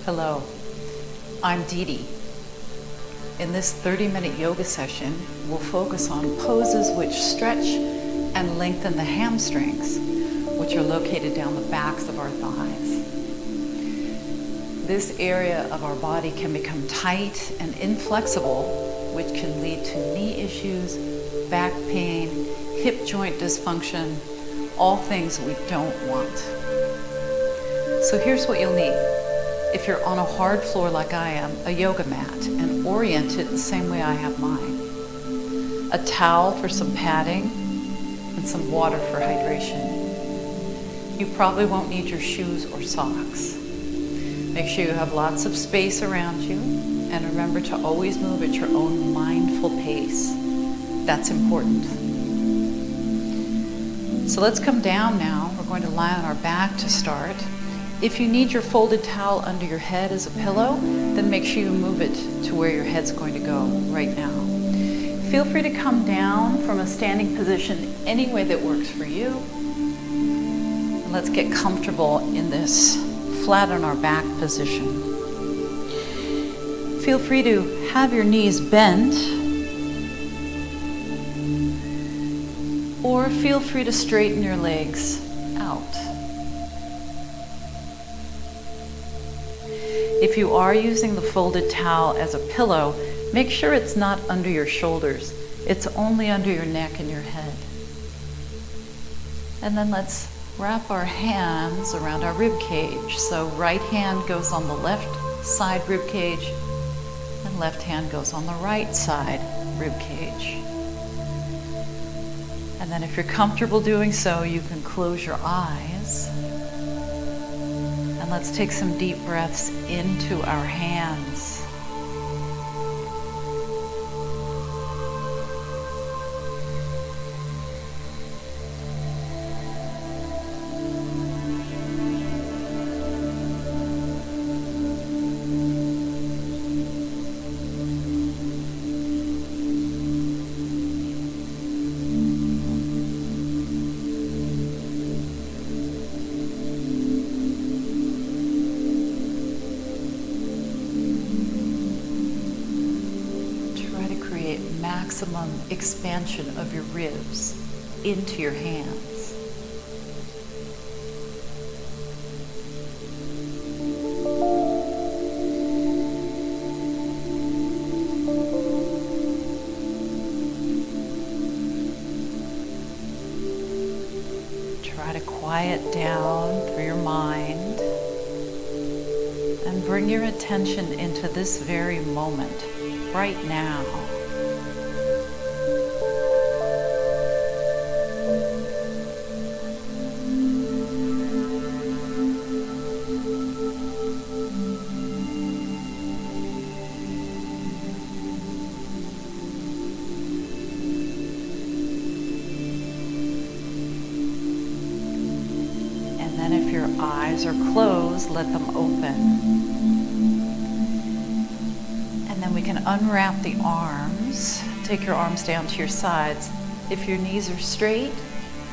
Hello, I'm DeDe. In this 30-minute yoga session, we'll focus on poses which stretch and lengthen the hamstrings, which are located down the backs of our thighs. This area of our body can become tight and inflexible, which can lead to knee issues, back pain, hip joint dysfunction, all things we don't want. So here's what you'll need. If you're on a hard floor like I am, a yoga mat, and orient it the same way I have mine. A towel for some padding, and some water for hydration. You probably won't need your shoes or socks. Make sure you have lots of space around you, and remember to always move at your own mindful pace. That's important. So let's come down now. We're going to lie on our back to start. If you need your folded towel under your head as a pillow, then make sure you move it to where your head's going to go right now. Feel free to come down from a standing position any way that works for you. And let's get comfortable in this flat on our back position. Feel free to have your knees bent, or feel free to straighten your legs out. If you are using the folded towel as a pillow, make sure it's not under your shoulders. It's only under your neck and your head. And then let's wrap our hands around our rib cage. So right hand goes on the left side rib cage, and left hand goes on the right side rib cage. And then if you're comfortable doing so, you can close your eyes. And let's take some deep breaths into our hands. Maximum expansion of your ribs into your hands. Try to quiet down through your mind and bring your attention into this very moment, right now. And if your eyes are closed, let them open. And then we can unwrap the arms. Take your arms down to your sides. If your knees are straight,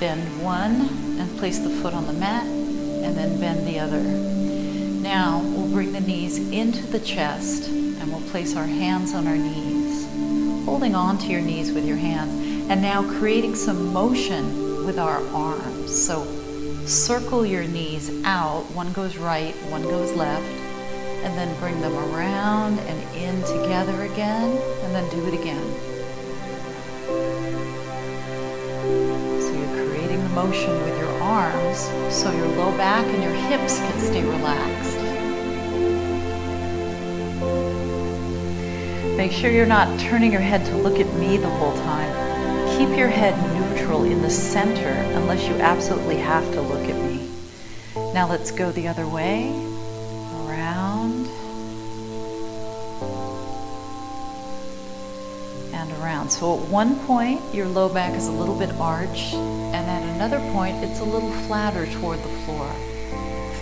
bend one and place the foot on the mat, and then bend the other. Now we'll bring the knees into the chest, and we'll place our hands on our knees, holding on to your knees with your hands, and now creating some motion with our arms. So circle your knees out. One goes right, one goes left, and then bring them around and in together again, and then do it again. So you're creating the motion with your arms so your low back and your hips can stay relaxed. Make sure you're not turning your head to look at me the whole time. Keep your head neutral in the center unless you absolutely have to look at me. Now let's go the other way, around, and around. So at one point, your low back is a little bit arched, and at another point, it's a little flatter toward the floor.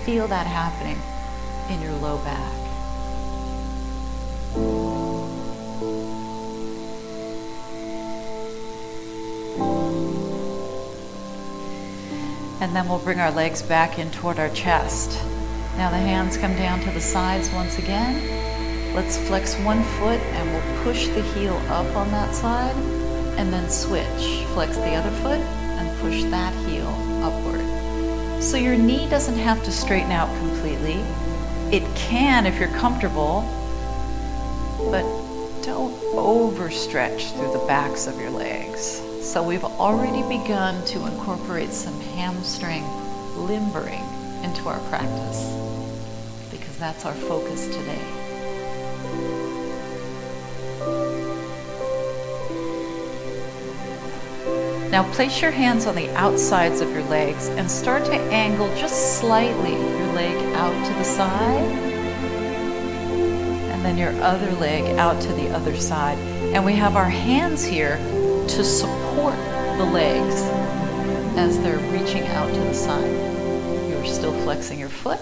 Feel that happening in your low back. And then we'll bring our legs back in toward our chest. Now the hands come down to the sides once again. Let's flex one foot and we'll push the heel up on that side and then switch. Flex the other foot and push that heel upward. So your knee doesn't have to straighten out completely. It can if you're comfortable, but don't overstretch through the backs of your legs. So we've already begun to incorporate some hamstring limbering into our practice because that's our focus today. Now place your hands on the outsides of your legs and start to angle just slightly your leg out to the side and then your other leg out to the other side. And we have our hands here to support the legs as they're reaching out to the side. You're still flexing your foot.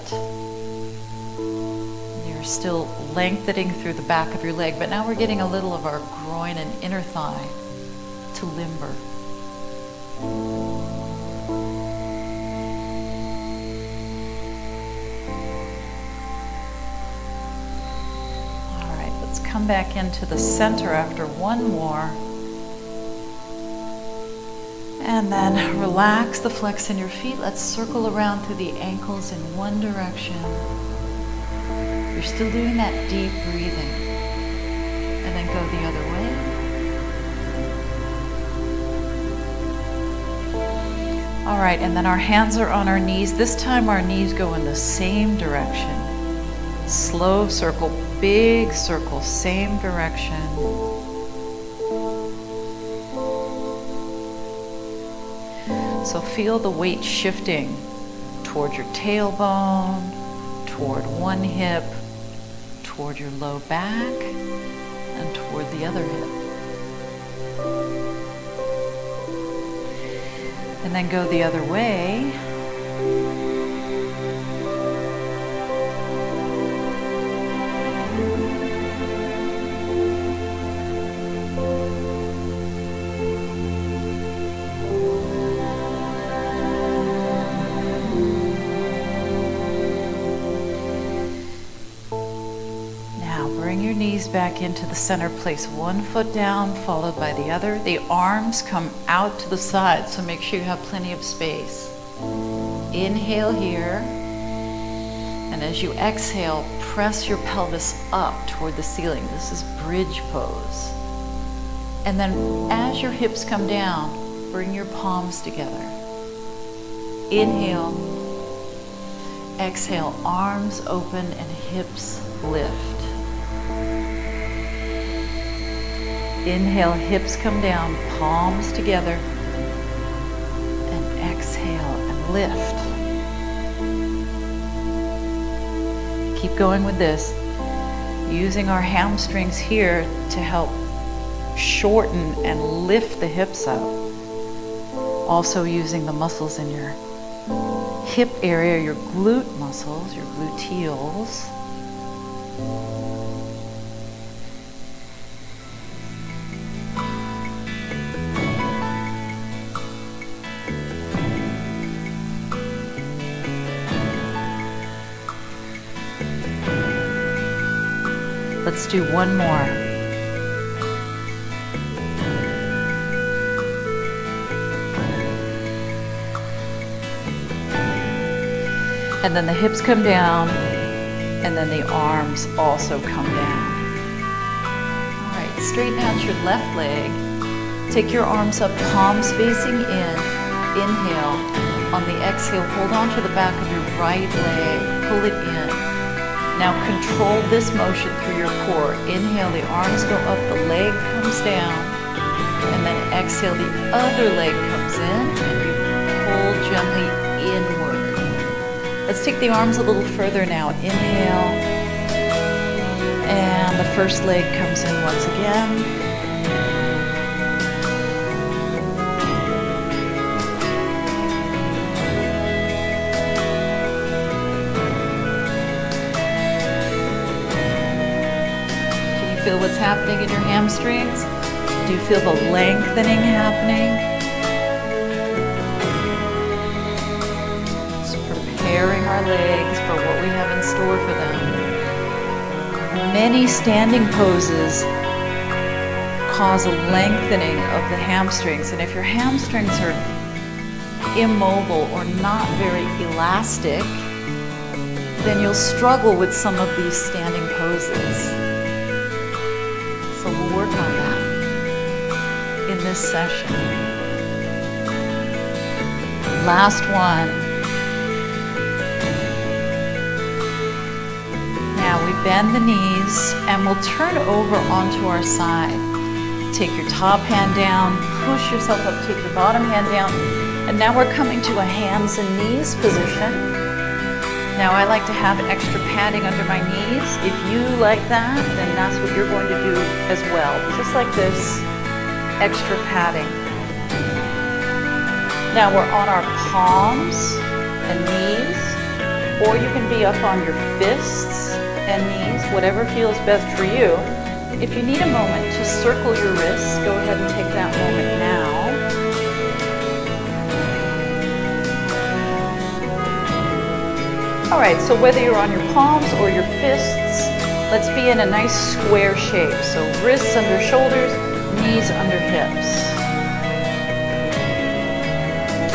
You're still lengthening through the back of your leg, but now we're getting a little of our groin and inner thigh to limber. All right, let's come back into the center after one more. And then relax the flex in your feet. Let's circle around through the ankles in one direction. You're still doing that deep breathing. And then go the other way. All right, and then our hands are on our knees. This time our knees go in the same direction. Slow circle, big circle, same direction. So feel the weight shifting toward your tailbone, toward one hip, toward your low back, and toward the other hip. And then go the other way. Knees back into the center. Place one foot down, followed by the other. The arms come out to the side, so make sure you have plenty of space. Inhale here, and as you exhale, press your pelvis up toward the ceiling. This is bridge pose. And then as your hips come down, bring your palms together. Inhale, exhale, arms open and hips lift. Inhale, hips come down, palms together, and exhale and lift. Keep going with this, using our hamstrings here to help shorten and lift the hips up. Also using the muscles in your hip area, your glute muscles, your gluteals. Let's do one more. And then the hips come down, and then the arms also come down. All right, straighten out your left leg. Take your arms up, palms facing in. Inhale. On the exhale, hold on to the back of your right leg. Pull it in. Now control this motion through your core. Inhale, the arms go up, the leg comes down, and then exhale, the other leg comes in, and you pull gently inward. Let's take the arms a little further now. Inhale, and the first leg comes in once again. Feel what's happening in your hamstrings? Do you feel the lengthening happening? It's preparing our legs for what we have in store for them. Many standing poses cause a lengthening of the hamstrings, and if your hamstrings are immobile or not very elastic, then you'll struggle with some of these standing poses. So we'll work on that in this session. Last one. Now we bend the knees and we'll turn over onto our side. Take your top hand down, push yourself up, take your bottom hand down, and now we're coming to a hands and knees position. Now I like to have extra padding under my knees. If you like that, then that's what you're going to do as well. Just like this, extra padding. Now we're on our palms and knees, or you can be up on your fists and knees, whatever feels best for you. If you need a moment to circle your wrists, go ahead and take that moment now. All right, so whether you're on your palms or your fists, let's be in a nice square shape. So wrists under shoulders, knees under hips.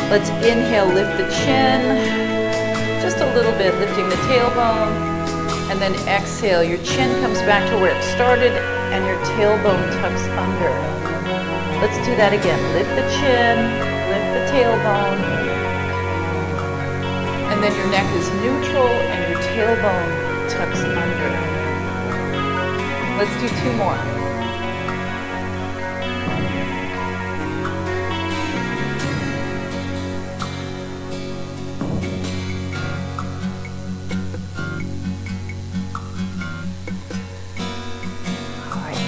Let's inhale, lift the chin, just a little bit, lifting the tailbone. And then exhale, your chin comes back to where it started and your tailbone tucks under. Let's do that again. Lift the chin, lift the tailbone. And then your neck is neutral and your tailbone tucks under. Let's do two more.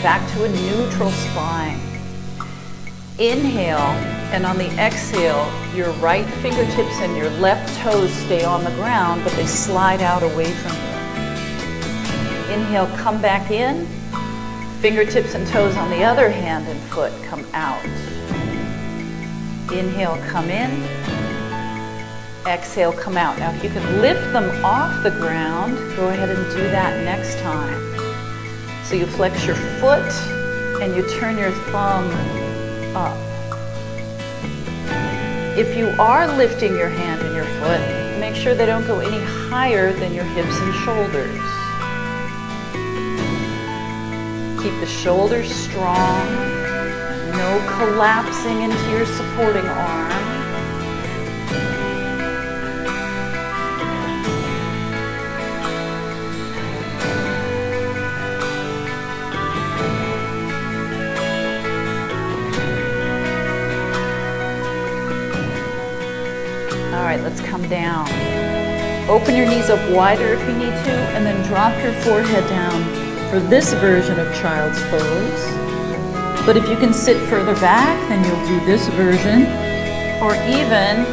Back to a neutral spine. Inhale, and on the exhale, your right fingertips and your left toes stay on the ground, but they slide out away from you. Inhale, come back in. Fingertips and toes on the other hand and foot come out. Inhale, come in. Exhale, come out. Now, if you can lift them off the ground, go ahead and do that next time. So you flex your foot and you turn your thumb up. If you are lifting your hand and your foot, make sure they don't go any higher than your hips and shoulders. Keep the shoulders strong, no collapsing into your supporting arm. All right, let's come down. Open your knees up wider if you need to, and then drop your forehead down for this version of child's pose. But if you can sit further back, then you'll do this version, or even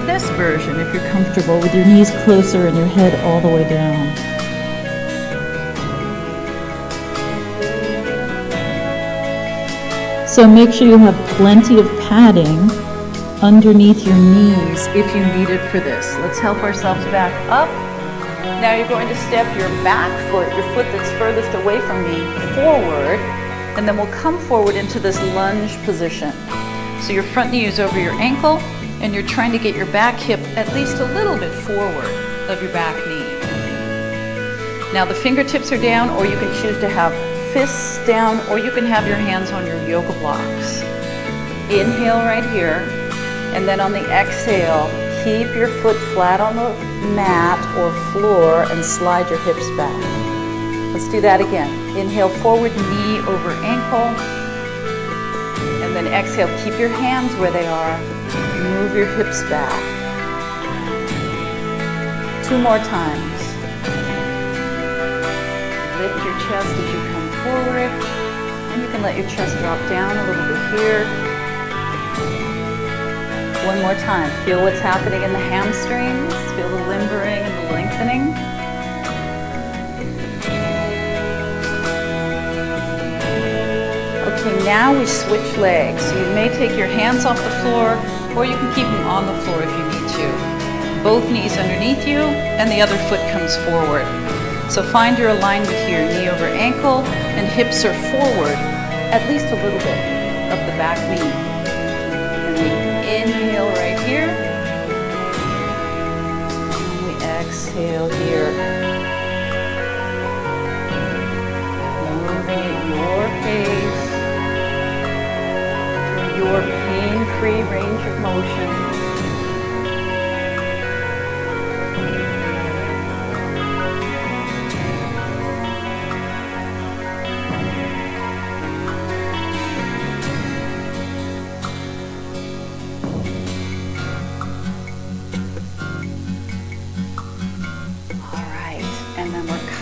this version if you're comfortable with your knees closer and your head all the way down. So make sure you have plenty of padding underneath your knees if you need it for this. Let's help ourselves back up. Now you're going to step your back foot, your foot that's furthest away from me, forward, and then we'll come forward into this lunge position. So your front knee is over your ankle, and you're trying to get your back hip at least a little bit forward of your back knee. Now the fingertips are down, or you can choose to have fists down, or you can have your hands on your yoga blocks. Inhale right here. And then on the exhale, keep your foot flat on the mat or floor and slide your hips back. Let's do that again. Inhale forward, knee over ankle. And then exhale, keep your hands where they are. Move your hips back. Two more times. Lift your chest as you come forward. And you can let your chest drop down a little bit here. One more time. Feel what's happening in the hamstrings. Feel the limbering and the lengthening. Okay, now we switch legs. So you may take your hands off the floor, or you can keep them on the floor if you need to. both knees underneath you and the other foot comes forward. So find your alignment here, knee over ankle, and hips are forward, at least a little bit of the back knee. And we inhale right here, and we exhale here. Moving at your pace, your pain-free range of motion.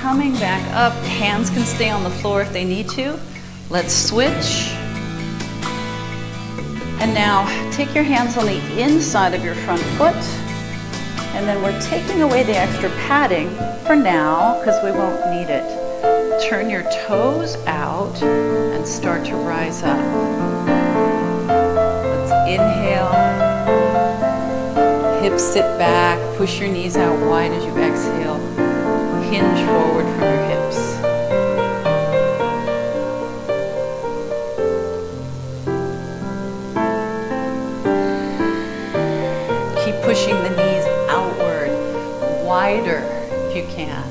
Coming back up, hands can stay on the floor if they need to. Let's switch. And now take your hands on the inside of your front foot. And then we're taking away the extra padding for now because we won't need it. Turn your toes out and start to rise up. Let's inhale. Hips sit back, push your knees out wide as you exhale. Hinge forward from your hips. Keep pushing the knees outward, wider if you can.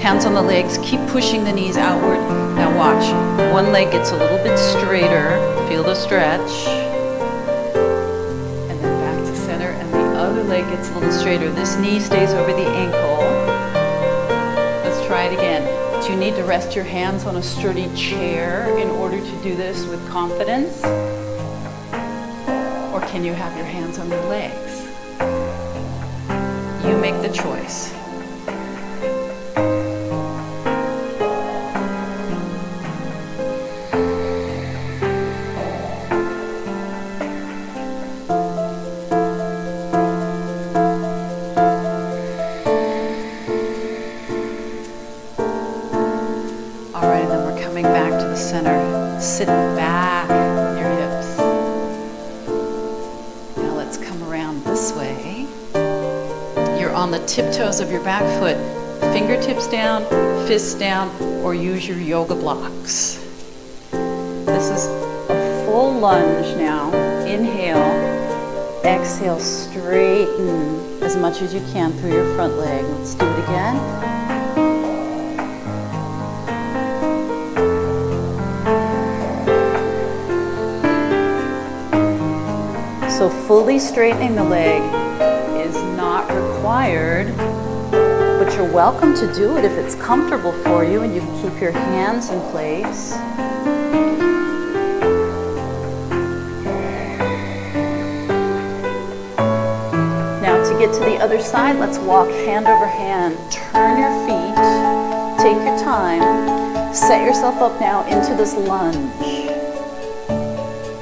Hands on the legs, keep pushing the knees outward. Now watch, one leg gets a little bit straighter, feel the stretch. And then back to center, and the other leg gets a little straighter. This knee stays over the ankle. Let's try it again. Do you need to rest your hands on a sturdy chair in order to do this with confidence? Or can you have your hands on your legs? You make the choice. Center. Sit back on your hips. Now let's come around this way. You're on the tiptoes of your back foot. Fingertips down, fists down, or use your yoga blocks. This is a full lunge now. Inhale. Exhale, straighten as much as you can through your front leg. Let's do it again. So fully straightening the leg is not required, but you're welcome to do it if it's comfortable for you and you can keep your hands in place. Now to get to the other side, let's walk hand over hand. Turn your feet, take your time, set yourself up now into this lunge.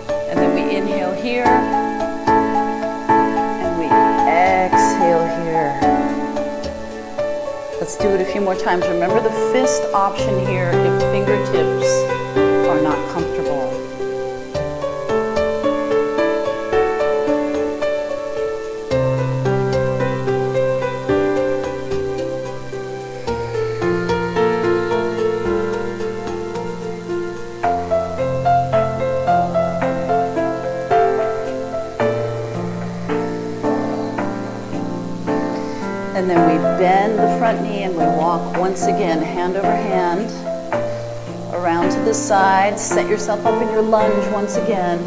And then we inhale here. Exhale here. Let's do it a few more times. Remember the fist option here if fingertips are not comfortable. And then we bend the front knee and we walk once again, hand over hand, around to the side. Set yourself up in your lunge once again.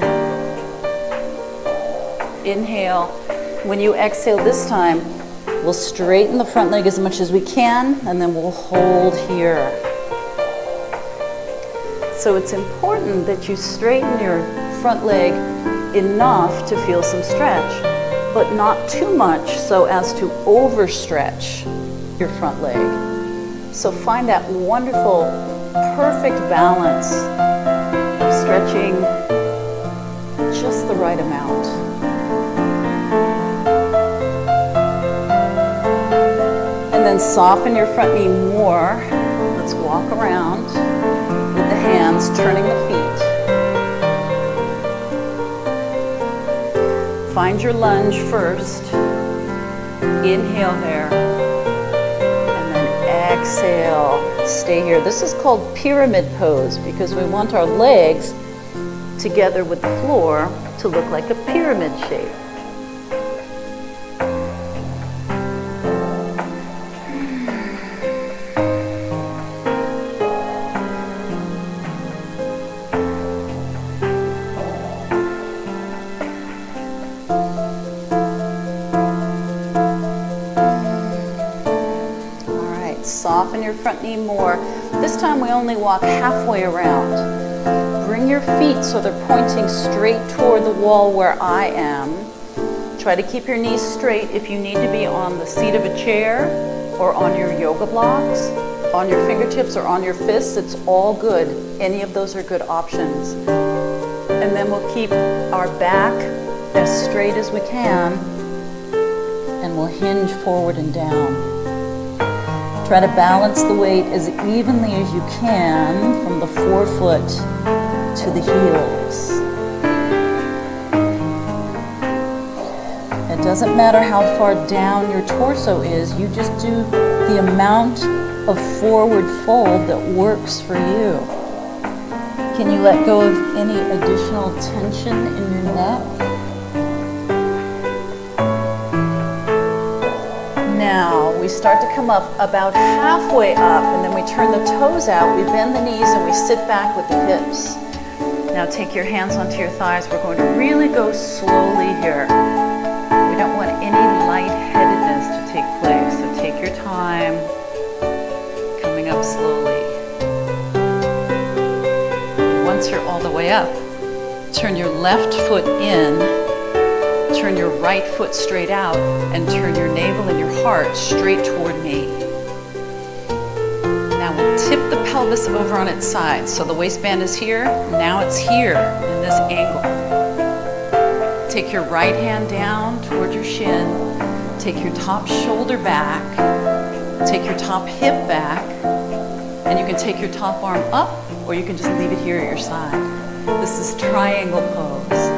Inhale. When you exhale this time, we'll straighten the front leg as much as we can, and then we'll hold here. So it's important that you straighten your front leg enough to feel some stretch, but not too much so as to overstretch your front leg. So find that wonderful, perfect balance of stretching just the right amount. then soften your front knee more. Let's walk around with the hands, turning the feet. Find your lunge first. Inhale there. And then exhale. Stay here. This is called pyramid pose because we want our legs together with the floor to look like a pyramid shape. Soften your front knee more. This time we only walk halfway around. Bring your feet so they're pointing straight toward the wall where I am. Try to keep your knees straight. If you need to be on the seat of a chair or on your yoga blocks, on your fingertips or on your fists, it's all good. Any of those are good options. And then we'll keep our back as straight as we can, and we'll hinge forward and down. Try to balance the weight as evenly as you can from the forefoot to the heels. It doesn't matter how far down your torso is, you just do the amount of forward fold that works for you. Can you let go of any additional tension in your neck? Now we start to come up about halfway up, and then we turn the toes out, we bend the knees, and we sit back with the hips. Now take your hands onto your thighs. We're going to really go slowly here. We don't want any lightheadedness to take place, so take your time, coming up slowly. Once you're all the way up, turn your left foot in, turn your right foot straight out, and turn your navel and your heart straight toward me. Now we'll tip the pelvis over on its side. So the waistband is here, now it's here in this angle. Take your right hand down toward your shin, take your top shoulder back, take your top hip back, and you can take your top arm up, or you can just leave it here at your side. This is triangle pose.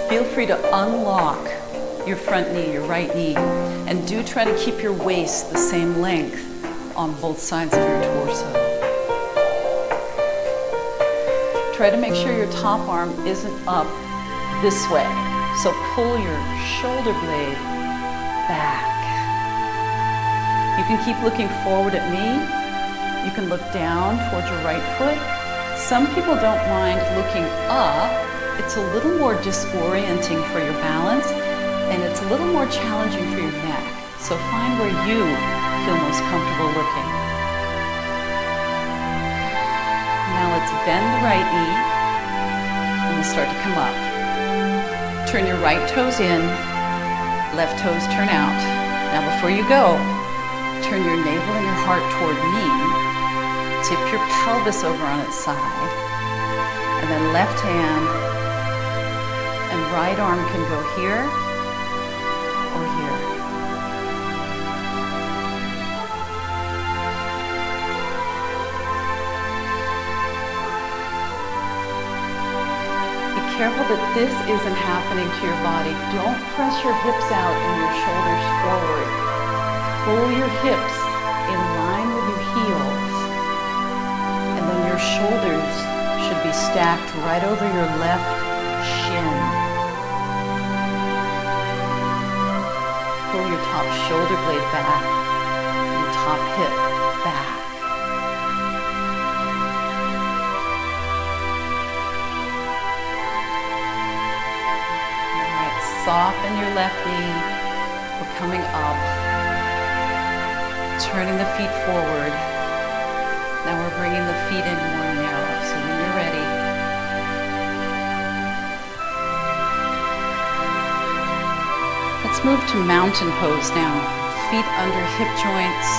Feel free to unlock your front knee, your right knee, and do try to keep your waist the same length on both sides of your torso. Try to make sure your top arm isn't up this way, so pull your shoulder blade back. You can keep looking forward at me. You can look down towards your right foot. Some people don't mind looking up. It's a little more disorienting for your balance, and it's a little more challenging for your neck. So find where you feel most comfortable looking. Now let's bend the right knee, and we'll start to come up. Turn your right toes in, left toes turn out. Now before you go, turn your navel and your heart toward me. Tip your pelvis over on its side, and then left hand and right arm can go here or here. Be careful that this isn't happening to your body. Don't press your hips out and your shoulders forward. Pull your hips in line with your heels, and then your shoulders should be stacked right over your left shin. Pull your top shoulder blade back, your top hip back. All right, soften your left knee. We're coming up, turning the feet forward. Now we're bringing the feet in more narrow, so when you're ready, let's move to mountain pose now. Feet under hip joints,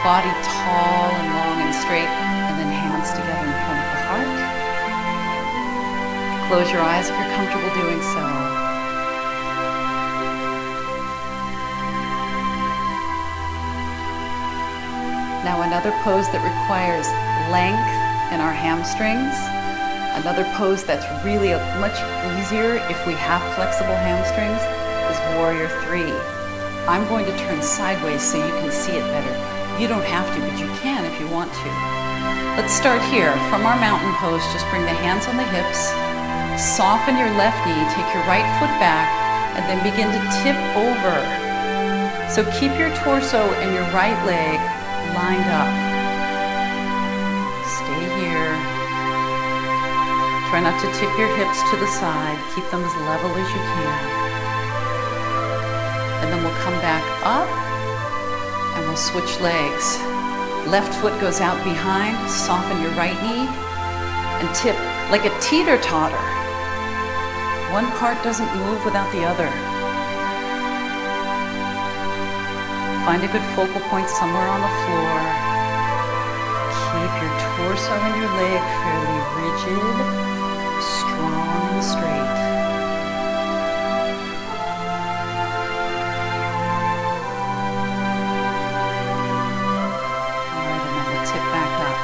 body tall and long and straight, and then hands together in front of the heart. Close your eyes if you're comfortable doing so. Now another pose that requires length in our hamstrings. Another pose that's really much easier if we have flexible hamstrings is Warrior 3. I'm going to turn sideways so you can see it better. You don't have to, but you can if you want to. Let's start here. From our mountain pose, just bring the hands on the hips, soften your left knee, take your right foot back, and then begin to tip over. So keep your torso and your right leg lined up. Stay here. Try not to tip your hips to the side. Keep them as level as you can. And then we'll come back up and we'll switch legs. Left foot goes out behind, soften your right knee, and tip like a teeter-totter. One part doesn't move without the other. Find a good focal point somewhere on the floor. Keep your torso and your leg fairly rigid, strong and straight. All right, and then we'll tip back up.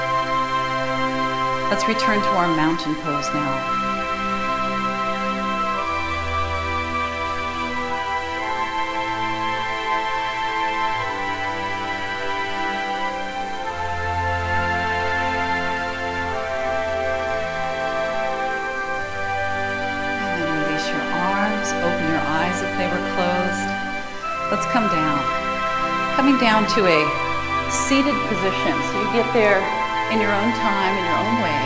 Let's return to our mountain pose now. Open your eyes if they were closed. Let's come down. Coming down to a seated position. So you get there in your own time, in your own way.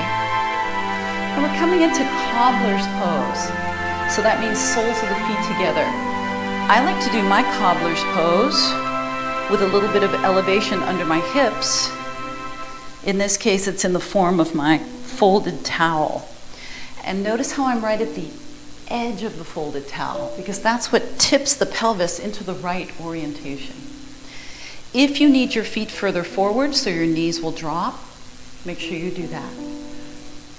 And we're coming into cobbler's pose. So that means soles of the feet together. I like to do my cobbler's pose with a little bit of elevation under my hips. In this case, it's in the form of my folded towel. And notice how I'm right at the edge of the folded towel, because that's what tips the pelvis into the right orientation. If you need your feet further forward so your knees will drop, make sure you do that.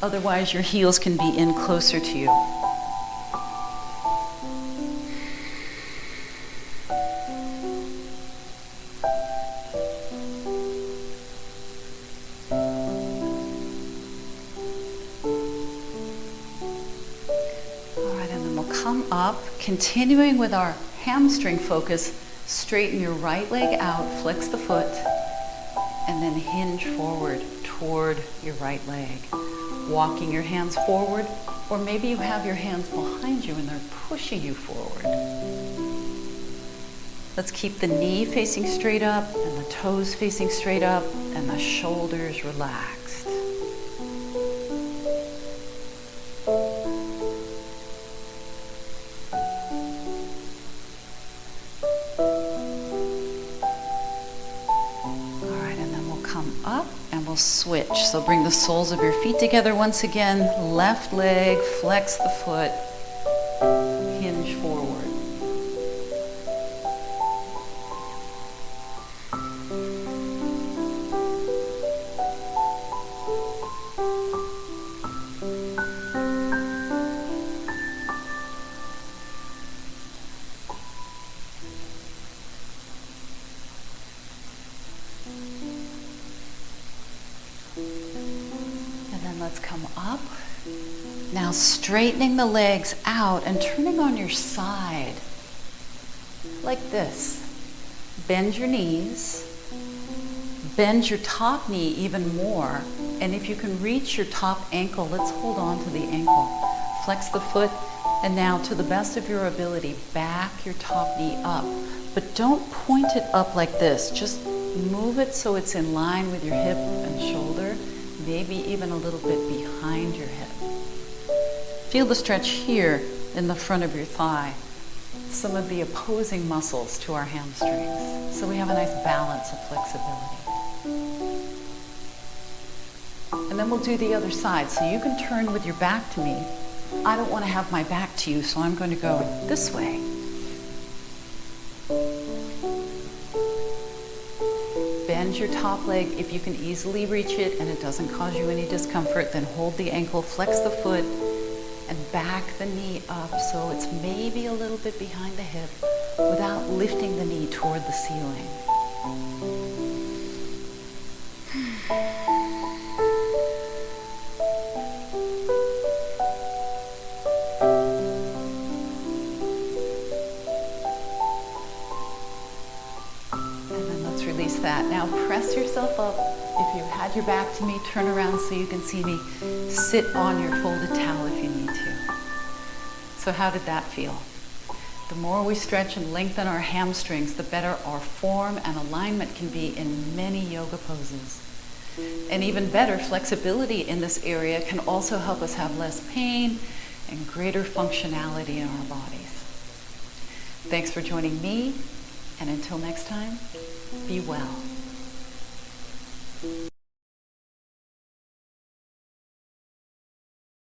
Otherwise, your heels can be in closer to you. Come up, continuing with our hamstring focus, straighten your right leg out, flex the foot, and then hinge forward toward your right leg. Walking your hands forward, or maybe you have your hands behind you and they're pushing you forward. Let's keep the knee facing straight up and the toes facing straight up and the shoulders relaxed. Up and we'll switch. So bring the soles of your feet together once again. Left leg, flex the foot, hinge forward. Let's come up. Now straightening the legs out and turning on your side like this. Bend your knees. Bend your top knee even more. And if you can reach your top ankle, let's hold on to the ankle. Flex the foot, and now to the best of your ability, back your top knee up. But don't point it up like this. Just move it so it's in line with your hip and shoulder. Maybe even a little bit behind your hip. Feel the stretch here in the front of your thigh. Some of the opposing muscles to our hamstrings. So we have a nice balance of flexibility. And then we'll do the other side. So you can turn with your back to me. I don't want to have my back to you, so I'm going to go this way. Bend your top leg if you can easily reach it and it doesn't cause you any discomfort. Then hold the ankle, flex the foot, and back the knee up so it's maybe a little bit behind the hip without lifting the knee toward the ceiling. Release that. Now press yourself up. If you had your back to me, turn around so you can see me. Sit on your folded towel if you need to. So how did that feel? The more we stretch and lengthen our hamstrings, the better our form and alignment can be in many yoga poses. And even better, flexibility in this area can also help us have less pain and greater functionality in our bodies. Thanks for joining me, and until next time, be well.